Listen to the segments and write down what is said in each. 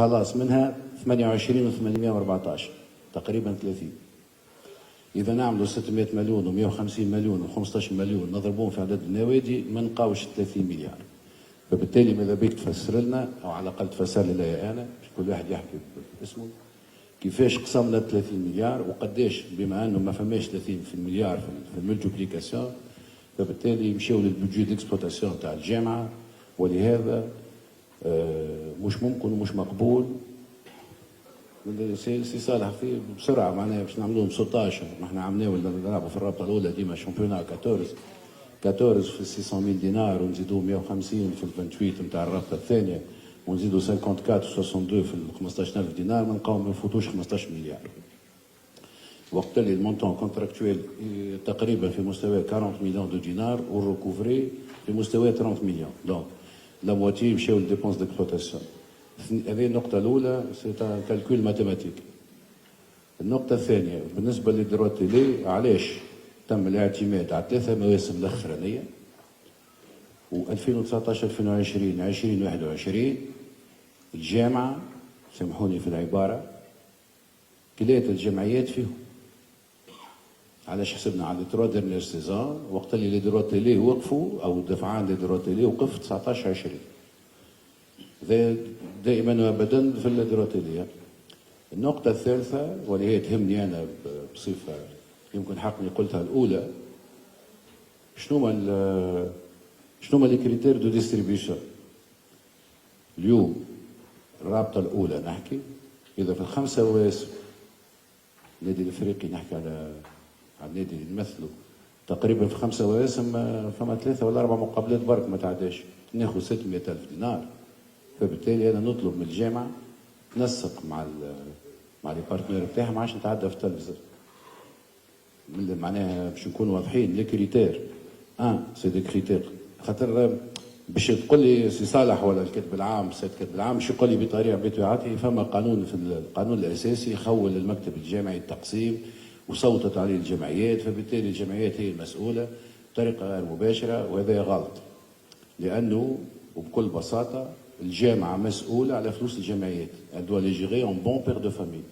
خلاص منها 28 و814 تقريبا 30. إذا نعملوا 600 مليون و150 مليون و15 مليون نضربوهم في عدد النوادي ما نلقاوش 30 مليار. فبالتالي ماذا بيك تفسر لنا أو على الأقل تفسر لي أنا باش كل واحد يحكي باسمه كيفاش قسمنا 30 مليار وقداش بما أنه ما فماش 30 في المليار في الملتيبليكاسيون، فبالتالي مشاو للبودجي ديكسبلوتاسيون تاع الجامعة، ولهذا مش ممكن ومش مقبول. سي صالح في بسرعه معناها باش نعملوهم 16 ما احنا عملناه ولا نلعبوا في الرابطه الاولى ديما شامبيونا 14 في 600 دينار ونزيدوا 150 في ال 28 نتاع الرابطه الثانيه ونزيدوا 54 62 في ال 15000 دينار ما نلقاو ما نفوتوش 15 مليار. وقت اللي المونتون كونتراكتويل تقريبا في مستوى 40 مليون دو دينار والريكوفري في مستوى 30 مليون، دونك لا موتي مشاو للديبونس ديكسبلوتاسيون. هذه النقطة الأولى سي ان كالكول ماتيماتيك. النقطة الثانية بالنسبة للدروا تيلي علاش تم الاعتماد على 3 مواسم الأخرانية و 2019 2020 2021 الجامعة سامحوني في العبارة 3 الجمعيات فيهم. علاش حسبنا على 3 ديرنيير سيزون وقت اللي لي دروا تيلي وقفوا أو دفعان لي دروا تيلي وقف 19 20. دائما وابدا في الدراتيلية. النقطة الثالثة واللي هي تهمني أنا بصفة يمكن حقني قلتها الأولى، شنو ما لي كريتير دو ديستريبيوشن. اليوم الرابطة الأولى نحكي إذا في الخمسة واسم النادي الأفريقي نحكي على النادي اللي نمثله تقريبا في 5 واسم فما 3 ولا 4 مقابلات برك ما تعداش ناخذ 600,000 دينار. فبالتالي انا نطلب من الجامعه تنسق مع لي بارتنير بتاعها ما عادش نتعدى في التلفزه. معناها باش نكونوا واضحين لي كريتير سي دي كريتير خاطر باش تقول لي سي صالح ولا الكاتب العام السيد الكاتب العام باش يقول لي بطريقه بطبيعته فما قانون في القانون الاساسي يخول المكتب الجامعي التقسيم وصوتت عليه الجمعيات، فبالتالي الجمعيات هي المسؤوله بطريقه غير مباشره وهذا غلط. لانه وبكل بساطه الجامعة مسؤولة على فلوس الجمعيات، elle doit les gérer en bon père de famille.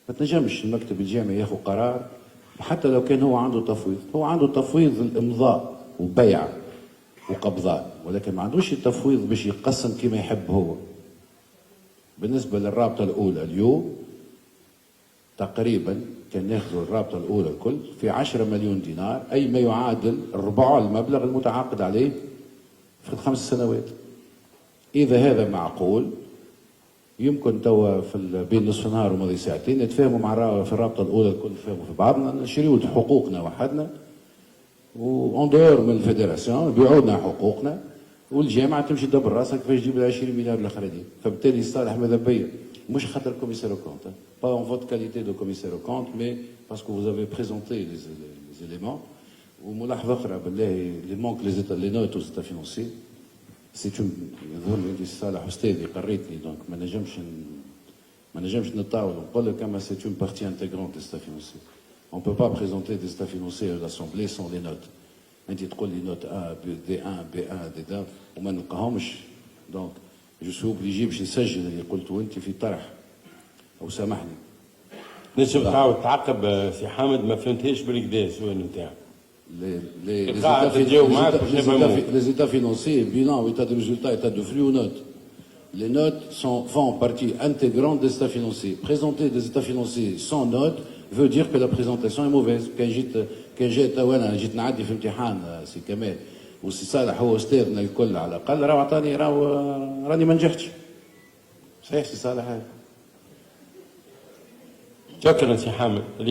ما تنجمش المكتب الجامعي ياخذ قرار حتى لو كان هو عنده تفويض، هو عنده تفويض الإمضاء وبيع وقبضاء، ولكن ما عندوش التفويض باش يقسم كما يحب هو. بالنسبة للرابطة الأولى اليوم تقريبا كان ناخذوا الرابطة الأولى الكل في 10 مليون دينار، أي ما يعادل ربع المبلغ المتعاقد عليه في ال5 سنوات. إذا هذا معقول يمكن توا في بين نصف نهار وماضي ساعتين نتفاهموا مع في الرابطة الأولى الكل نتفاهموا في بعضنا نشريوا حقوقنا وحدنا وأون دور من الفيدراسيون يبيعوا لنا حقوقنا والجامعة تمشي تدبر راسها كيفاش تجيب ال 20 مليار الآخرين. فبالتالي صالح ماذا بيا مش خاطر كوميسير او كونت pas en votre qualité de commissaire au compte mais parce que vous avez présenté les éléments. وملاحظة أخرى بالله اللي مونك لي نوت aux états financiers. يظهر لي صالح استاذي قريتني دونك ما نجمش نطاول ونقول لك اما سي اون بارتي انتيغرونت دي ستات فينونسي. اون بو با بريزونتي دي ستات فينونسي à l'assemblée sans les notes. انت تقول لي نوت ا دي 1 بي 1 دي 2 وما نلقاهمش، دونك جو سو اوبليجي باش نسجل اللي قلته انت في طرح او سامحني. نجم تعاود تعقب سي حامد ما فهمتهاش بالكدا السؤال نتاعك. Les états financiers, bilan, état de résultat, état de flux ou notes. Les notes font partie intégrante des états financiers. Présenter des états financiers sans notes veut dire que la présentation est mauvaise. كان جيت وانا جيت نعدي في امتحان سي كمال وسي صالح هو استاذنا الكل على الاقل راهو عطاني راني ما نجحتش. صحيح سي صالح. شكرا سي حامد.